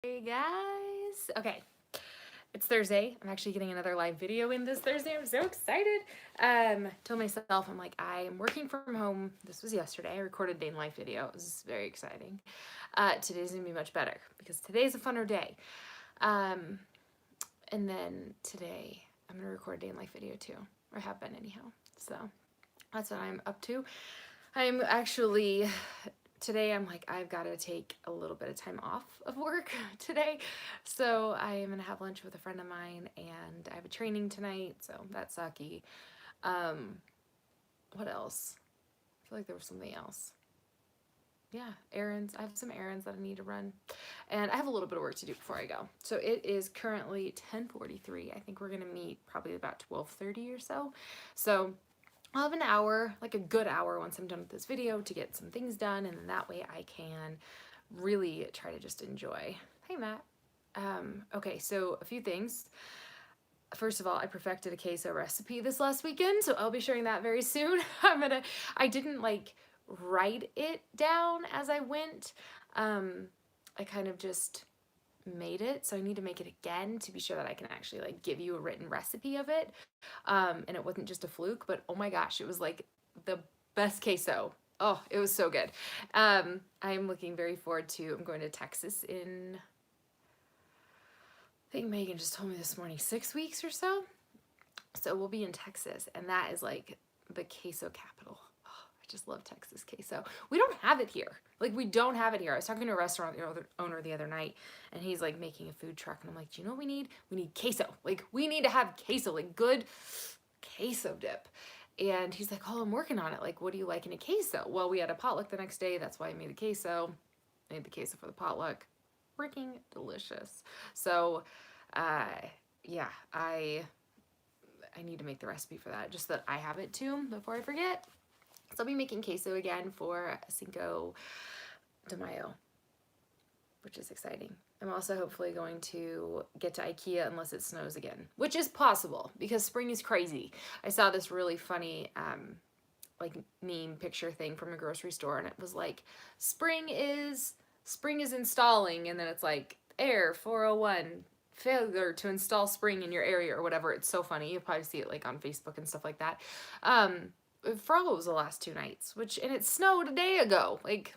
Hey guys. Okay, it's Thursday. I'm actually getting another live video in this Thursday. I'm so excited. Told myself, I'm like, I'm working from home. This was yesterday. I recorded a day in life video. It was very exciting. Today's gonna be much better because today's a funner day. Um, and then today I'm gonna record a day in life video too, or have been anyhow. So that's what I'm up to. I'm actually today I'm like, I've got to take a little bit of time off of work today. So I am going to have lunch with a friend of mine and I have a training tonight. So that's sucky. What else? I feel like there was something else. Yeah, errands. I have some errands that I need to run. And I have a little bit of work to do before I go. So it is currently 10:43. I think we're going to meet probably about 12:30 or so. So I'll have an hour, like a good hour once I'm done with this video to get some things done, and then that way I can really try to just enjoy. Hey, Matt. Okay, so a few things. First of all, I perfected a queso recipe this last weekend, so I'll be sharing that very soon. I didn't like write it down as I went. I kind of just made it, so I need to make it again to be sure that I can actually like give you a written recipe of it. And it wasn't just a fluke, but oh my gosh, it was like the best queso. Oh, it was so good. I'm looking very forward to, I'm going to Texas in, I think Megan just told me this morning, 6 weeks or so. So we'll be in Texas, and that is like the queso capital. Oh, I just love Texas queso. We don't have it here. Like, we don't have it here. I was talking to a restaurant owner the other night, and he's like making a food truck, and I'm like, do you know what we need? We need queso. Like, we need to have queso, like good queso dip. And he's like, oh, I'm working on it. Like, what do you like in a queso? Well, we had a potluck the next day. That's why I made the queso. I made the queso for the potluck. Freaking delicious. So, yeah, I need to make the recipe for that just so that I have it too before I forget. So I'll be making queso again for Cinco de Mayo, which is exciting. I'm also hopefully going to get to IKEA unless it snows again, which is possible because spring is crazy. I saw this really funny like meme picture thing from a grocery store, and it was like spring is installing, and then it's like air 401 failure to install spring in your area or whatever. It's so funny. You'll probably see it like on Facebook and stuff like that. Frollo was the last 2 nights, and it snowed a day ago. Like,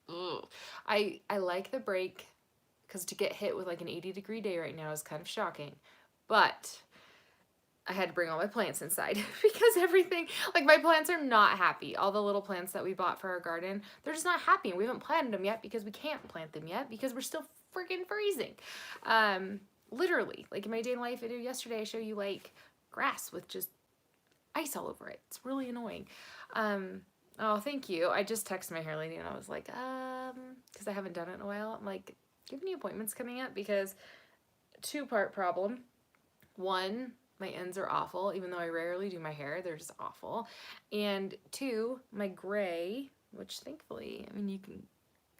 ugh. I like the break because to get hit with like an 80-degree day right now is kind of shocking, but I had to bring all my plants inside because everything, like my plants are not happy. All the little plants that we bought for our garden, they're just not happy. And we haven't planted them yet because we can't plant them yet because we're still freaking freezing. Literally, like in my day in life video yesterday, I show you like grass with just ice all over it. It's really annoying. Oh, thank you. I just texted my hair lady and I was like, because I haven't done it in a while. I'm like, do you have any appointments coming up? Because 2-part problem. One, my ends are awful, even though I rarely do my hair, they're just awful. And 2, my gray, which thankfully, I mean, you can,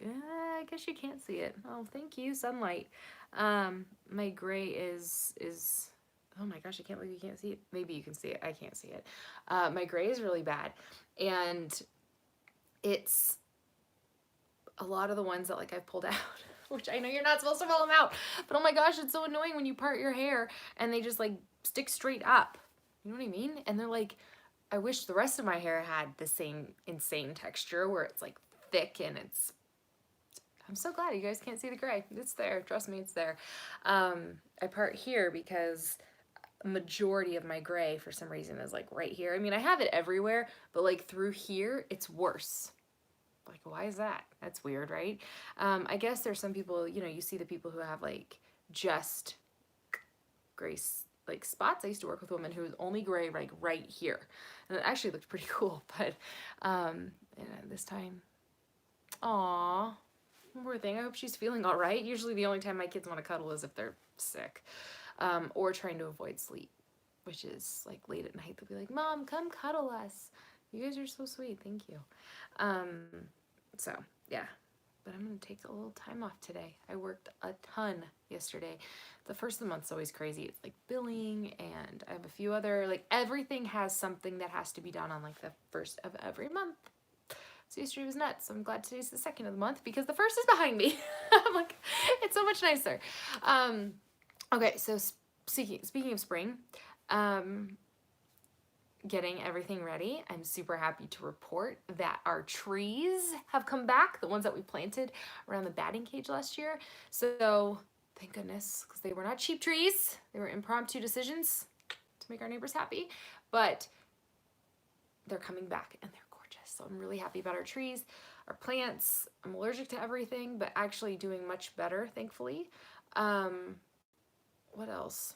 I guess you can't see it. Oh, thank you, sunlight. My gray is, oh my gosh, I can't believe you can't see it. Maybe you can see it, I can't see it. My gray is really bad, and it's a lot of the ones that like I've pulled out, which I know you're not supposed to pull them out, but oh my gosh, it's so annoying when you part your hair and they just like stick straight up. You know what I mean? And they're like, I wish the rest of my hair had the same insane texture where it's like thick and it's, I'm so glad you guys can't see the gray. It's there, trust me, it's there. I part here because a majority of my gray for some reason is like right here. I mean, I have it everywhere, but like through here, it's worse. Like, why is that? That's weird, right? I guess there's some people, you know, you see the people who have like just gray like spots. I used to work with a woman who was only gray like right here, and it actually looked pretty cool. But and this time, aw, poor thing. I hope she's feeling all right. Usually the only time my kids want to cuddle is if they're sick, or trying to avoid sleep, which is like late at night. They'll be like, "Mom, come cuddle us. You guys are so sweet. Thank you." So yeah, but I'm gonna take a little time off today. I worked a ton yesterday. The first of the month's always crazy. It's like billing, and I have a few other, like everything has something that has to be done on like the first of every month. So yesterday was nuts. So I'm glad today's the 2nd of the month because the 1st is behind me. I'm like, it's so much nicer. Okay, so speaking of spring, getting everything ready. I'm super happy to report that our trees have come back, the ones that we planted around the batting cage last year. So thank goodness, because they were not cheap trees. They were impromptu decisions to make our neighbors happy, but they're coming back and they're gorgeous. So I'm really happy about our trees, our plants. I'm allergic to everything, but actually doing much better, thankfully. What else?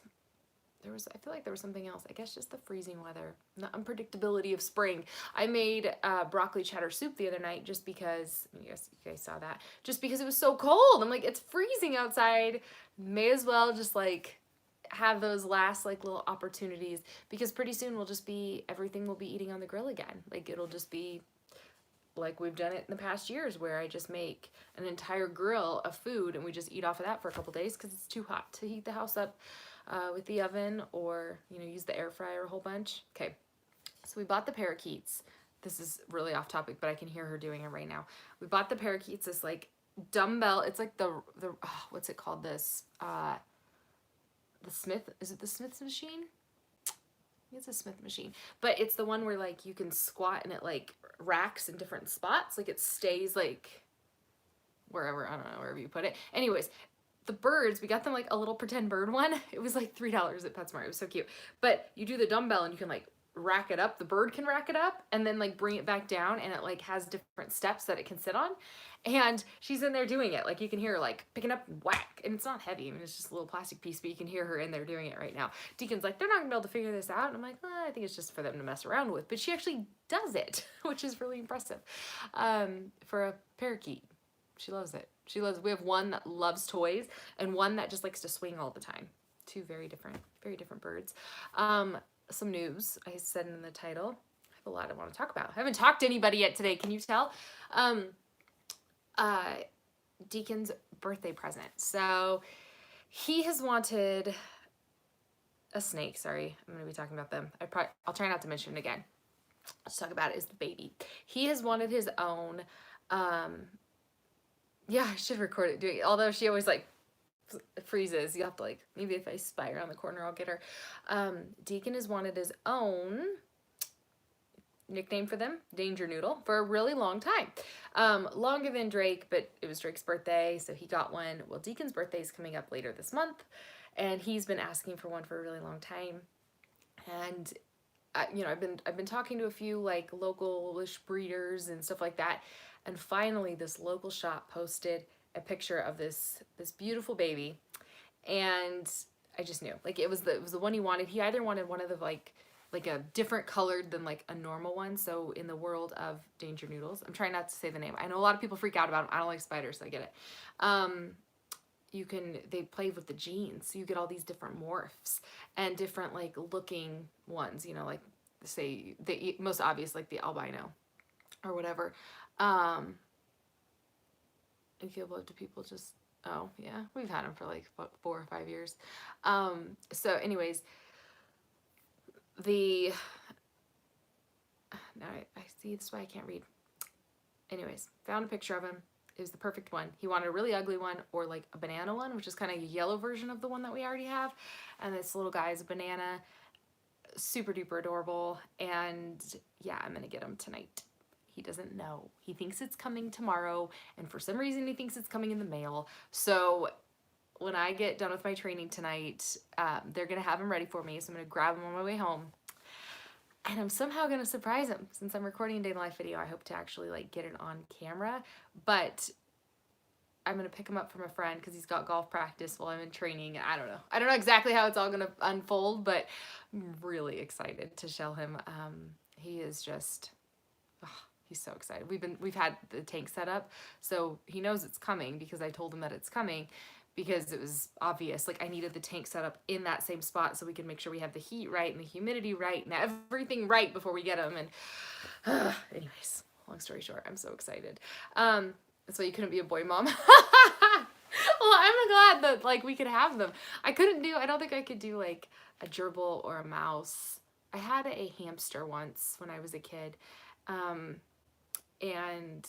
I feel like there was something else. I guess just the freezing weather, the unpredictability of spring. I made broccoli cheddar soup the other night just because, I guess you guys saw that, just because it was so cold. I'm like, it's freezing outside. May as well just like have those last like little opportunities, because pretty soon everything will be eating on the grill again. Like it'll just be like we've done it in the past years, where I just make an entire grill of food and we just eat off of that for a couple days because it's too hot to heat the house up with the oven, or use the air fryer a whole bunch. Okay, so we bought the Parakeets. This is really off topic, but I can hear her doing it right now. We bought the Parakeets, this like dumbbell. It's like what's it called? This the Smith, is it the Smith's machine? It's a Smith machine, but it's the one where like you can squat and it like racks in different spots. Like it stays like wherever, I don't know, wherever you put it. Anyways, the birds, we got them like a little pretend bird one. It was like $3 at PetSmart. It was so cute. But you do the dumbbell and you can like rack it up. The bird can rack it up and then like bring it back down, and it like has different steps that it can sit on. And she's in there doing it. Like you can hear her like picking up whack, and it's not heavy. I mean, it's just a little plastic piece, but you can hear her in there doing it right now. Deacon's like, they're not gonna be able to figure this out. And I'm like, well, I think it's just for them to mess around with. But she actually does it, which is really impressive for a parakeet. She loves it. We have one that loves toys and one that just likes to swing all the time. Two very different birds. Some news, I said in the title. I have a lot I want to talk about. I haven't talked to anybody yet today. Can you tell? Deacon's birthday present. So he has wanted a snake. Sorry, I'm going to be talking about them. I'll try not to mention it again. Let's talk about it. Is the baby. He has wanted his own. Yeah, I should record it doing it. Although she always like freezes. You have to like, maybe if I spy around the corner, I'll get her. Deacon has wanted his own nickname for them, Danger Noodle, for a really long time. Longer than Drake, but it was Drake's birthday, so he got one. Well, Deacon's birthday is coming up later this month, and he's been asking for one for a really long time. And I've been talking to a few like local-ish breeders and stuff like that. And finally, this local shop posted a picture of this beautiful baby, and I just knew, like, it was the one he wanted. He either wanted one of the like a different colored than like a normal one. So in the world of Danger Noodles, I'm trying not to say the name. I know a lot of people freak out about them. I don't like spiders, so I get it. They play with the genes, so you get all these different morphs and different like looking ones. Like say the most obvious, like the albino or whatever. You give love to people just, oh yeah, we've had them for like 4 or 5 years. So anyways, now I see, this is why I can't read. Anyways, found a picture of him. It was the perfect one. He wanted a really ugly one, or like a banana one, which is kind of a yellow version of the one that we already have. And this little guy is a banana, super duper adorable. And yeah, I'm gonna get him tonight. He doesn't know. He thinks it's coming tomorrow, and for some reason he thinks it's coming in the mail. So when I get done with my training tonight, they're gonna have him ready for me. So I'm gonna grab him on my way home, and I'm somehow gonna surprise him. Since I'm recording a day in the life video, I hope to actually like get it on camera. But I'm gonna pick him up from a friend because he's got golf practice while I'm in training. I don't know exactly how it's all gonna unfold, but I'm really excited to show him. He is just. He's so excited. We've had the tank set up, so he knows it's coming because I told him that it's coming, because it was obvious. Like I needed the tank set up in that same spot so we can make sure we have the heat right and the humidity right and everything right before we get him. And anyways, long story short, I'm so excited. So you couldn't be a boy mom. Well, I'm glad that like we could have them. I don't think I could do like a gerbil or a mouse. I had a hamster once when I was a kid. And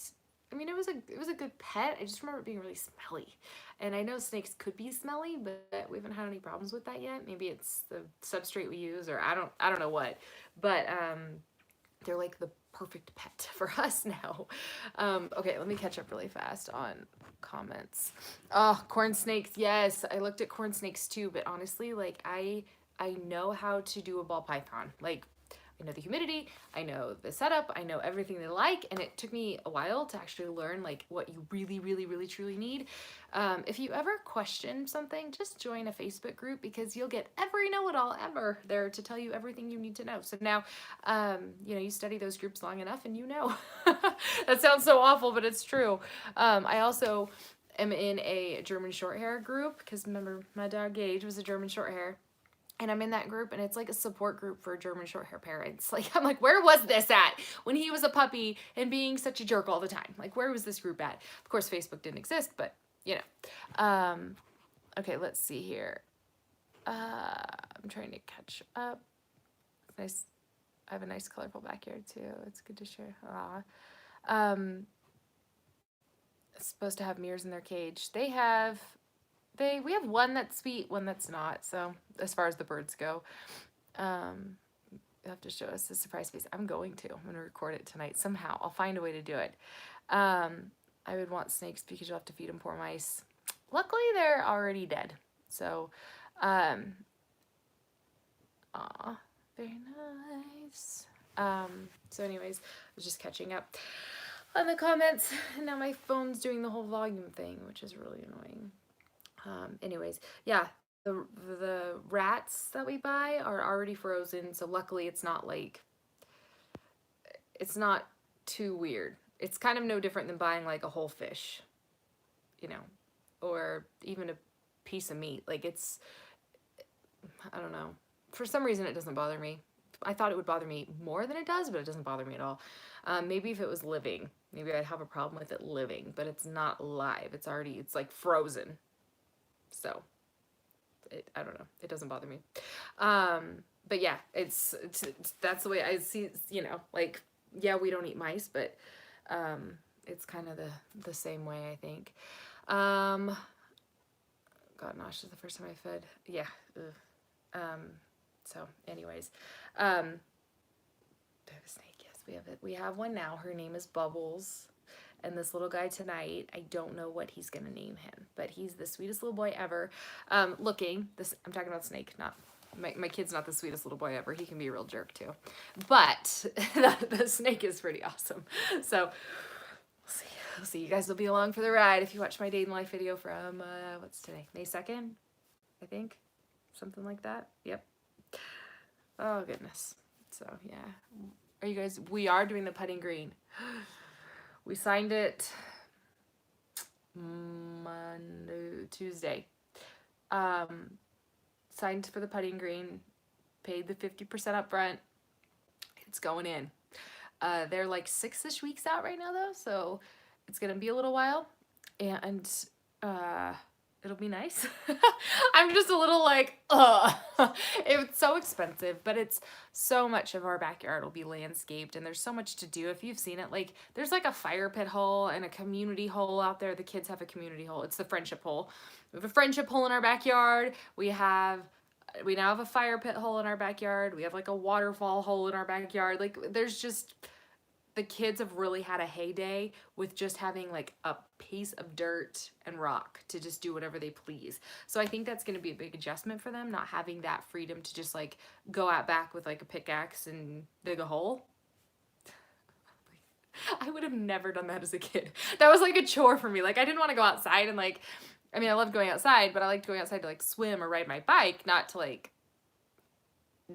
I mean, it was a good pet. I just remember it being really smelly. And I know snakes could be smelly, but we haven't had any problems with that yet. Maybe it's the substrate we use, or I don't know what. But they're like the perfect pet for us now. Okay, let me catch up really fast on comments. Oh, corn snakes. Yes, I looked at corn snakes too, but honestly, like I know how to do a ball python. Like I know the humidity, I know the setup, I know everything they like, and it took me a while to actually learn like what you really, really, really, truly need. If you ever question something, just join a Facebook group because you'll get every know-it-all ever there to tell you everything you need to know. So now, you know, you study those groups long enough and you know. That sounds so awful, but it's true. I also am in a German Shorthair group because remember my dog Gage was a German Shorthair. And I'm in that group, and it's like a support group for German Shorthair parents. Like, I'm like, where was this at when he was a puppy and being such a jerk all the time? Like, where was this group at? Of course, Facebook didn't exist, but, you know. Okay, let's see here. I'm trying to catch up. It's nice. I have a nice, colorful backyard, too. It's good to share. It's supposed to have mirrors in their cage. We have one that's sweet, one that's not. So as far as the birds go, you'll have to show us the surprise piece. I'm going to record it tonight somehow. I'll find a way to do it. I would want snakes because you'll have to feed them poor mice. Luckily, they're already dead. So, aw, very nice. So anyways, I was just catching up on the comments. And now my phone's doing the whole volume thing, which is really annoying. Anyways, yeah, the rats that we buy are already frozen, so luckily it's not too weird. It's kind of no different than buying like a whole fish, you know, or even a piece of meat. Like I don't know. For some reason it doesn't bother me. I thought it would bother me more than it does, but it doesn't bother me at all. Maybe if it was living, maybe I'd have a problem with it living, but it's not live. It's like frozen. So I don't know. It doesn't bother me. But yeah, it's that's the way I see, you know, like, yeah, we don't eat mice, but it's kind of the same way, I think. God, Nosh is the first time I fed. Yeah. So anyways, we have a snake. Yes, we have it. We have one now. Her name is Bubbles. And this little guy tonight, I don't know what he's gonna name him, but he's the sweetest little boy ever. I'm talking about Snake, not my kid's not the sweetest little boy ever. He can be a real jerk too, but the Snake is pretty awesome. So we'll see. You guys will be along for the ride if you watch my day in life video from what's today, May 2nd, I think, something like that. Yep. Oh goodness. So yeah, are you guys? We are doing the putting green. We signed it Tuesday. Signed for the putting green, paid the 50% up front. It's going in. They're like 6-ish weeks out right now though, so it's gonna be a little while, and it'll be nice. I'm just a little like, it's so expensive, but it's so much of our backyard will be landscaped, and there's so much to do. If you've seen it, like there's like a fire pit hole and a community hole out there. The kids have a community hole. It's the friendship hole. We have a friendship hole in our backyard. We now have a fire pit hole in our backyard. We have like a waterfall hole in our backyard. Like there's just, the kids have really had a heyday with just having like a piece of dirt and rock to just do whatever they please. So I think that's going to be a big adjustment for them, not having that freedom to just like go out back with like a pickaxe and dig a hole. I would have never done that as a kid. That was like a chore for me. Like I didn't want to go outside and like, I mean, I loved going outside, but I liked going outside to like swim or ride my bike, not to like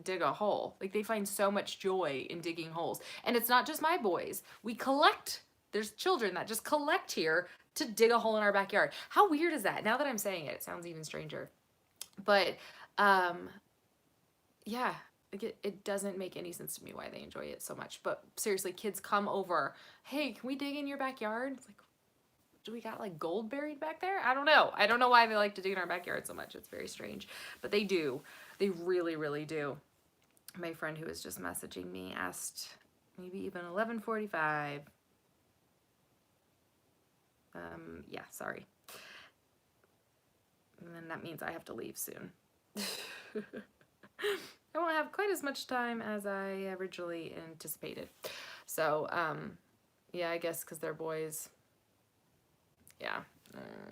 dig a hole. Like they find so much joy in digging holes. And it's not just my boys. We collect, there's children that just collect here to dig a hole in our backyard. How weird is that? Now that I'm saying it, it sounds even stranger. But yeah, it doesn't make any sense to me why they enjoy it so much. But seriously, kids come over, hey, can we dig in your backyard? It's like, do we got like gold buried back there? I don't know. I don't know why they like to dig in our backyard so much. It's very strange, but they do. They really, really do. My friend who was just messaging me asked maybe even 11:45. Yeah, sorry. And then that means I have to leave soon. I won't have quite as much time as I originally anticipated. So, yeah, I guess because they're boys. Yeah,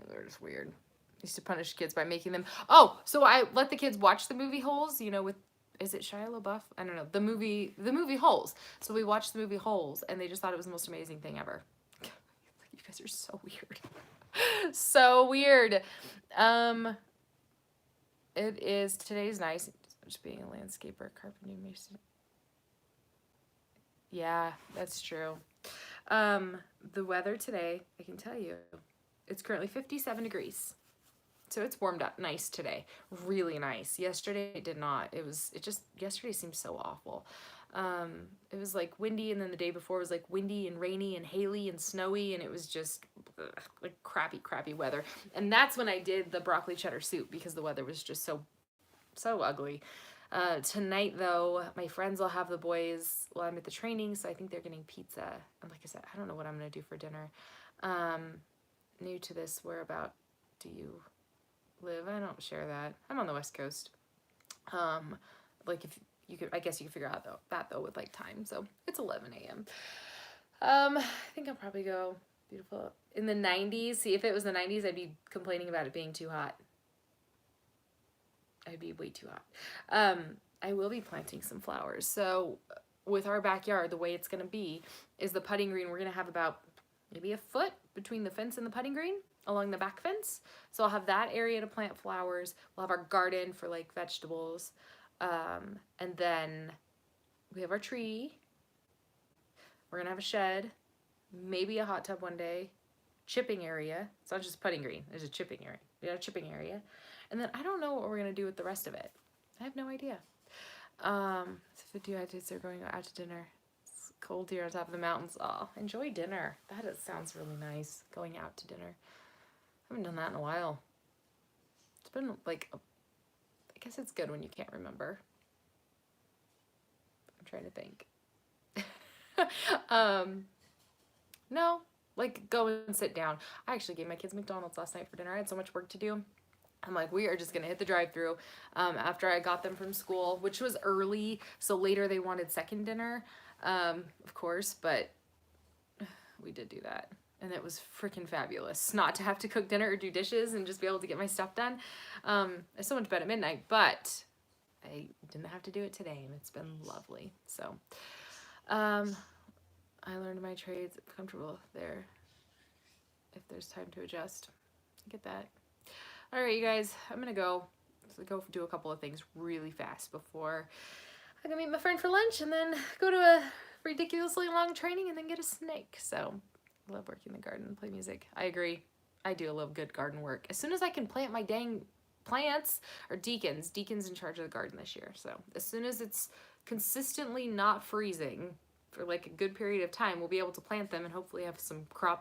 they're just weird. I used to punish kids by making them. Oh, so I let the kids watch the movie Holes. You know, with is it Shia LaBeouf? I don't know, the movie Holes. So we watched the movie Holes, and they just thought it was the most amazing thing ever. You guys are so weird. So weird. It is, today's nice. Just being a landscaper, carpenter, mason. Yeah, that's true. The weather today, I can tell you, it's currently 57 degrees. So it's warmed up nice today. Really nice. Yesterday it did not. Yesterday seemed so awful. It was like windy, and then the day before was like windy and rainy and haily and snowy, and it was just like crappy weather. And that's when I did the broccoli cheddar soup, because the weather was just so ugly. Tonight though, my friends will have the boys while I'm at the training, so I think they're getting pizza. And like I said, I don't know what I'm gonna do for dinner. New to this, where about do you live? I don't share that. I'm on the West Coast. Like if you could, I guess you could figure out though with like time. So it's 11 a.m. I think I'll probably go beautiful in the 90s. See, if it was the 90s, I'd be complaining about it being too hot. I'd be way too hot. I will be planting some flowers. So with our backyard, the way it's going to be is the putting green. We're going to have about maybe a foot between the fence and the putting green along the back fence. So I'll have that area to plant flowers. We'll have our garden for like vegetables. And then we have our tree. We're going to have a shed, maybe a hot tub one day, chipping area. It's not just putting green. There's a chipping area. We got a chipping area. And then I don't know what we're going to do with the rest of it. I have no idea. So 50 kids are going out to dinner. It's cold here on top of the mountains. Oh, enjoy dinner. That sounds really nice, going out to dinner. I haven't done that in a while. It's been like, I guess it's good when you can't remember. I'm trying to think. No, like go and sit down. I actually gave my kids McDonald's last night for dinner. I had so much work to do. I'm like, we are just gonna hit the drive-through after I got them from school, which was early, so later they wanted second dinner, of course, but we did do that, and it was freaking fabulous not to have to cook dinner or do dishes and just be able to get my stuff done. I so went to bed at midnight, but I didn't have to do it today, and it's been lovely. So I learned my trades. I'm comfortable there if there's time to adjust. I get that. All right, you guys, I'm gonna go do a couple of things really fast before I go meet my friend for lunch, and then go to a ridiculously long training, and then get a snake. So I love working in the garden and play music. I agree. I do love good garden work. As soon as I can plant my dang plants, or Deacon's in charge of the garden this year. So as soon as it's consistently not freezing for like a good period of time, we'll be able to plant them and hopefully have some crops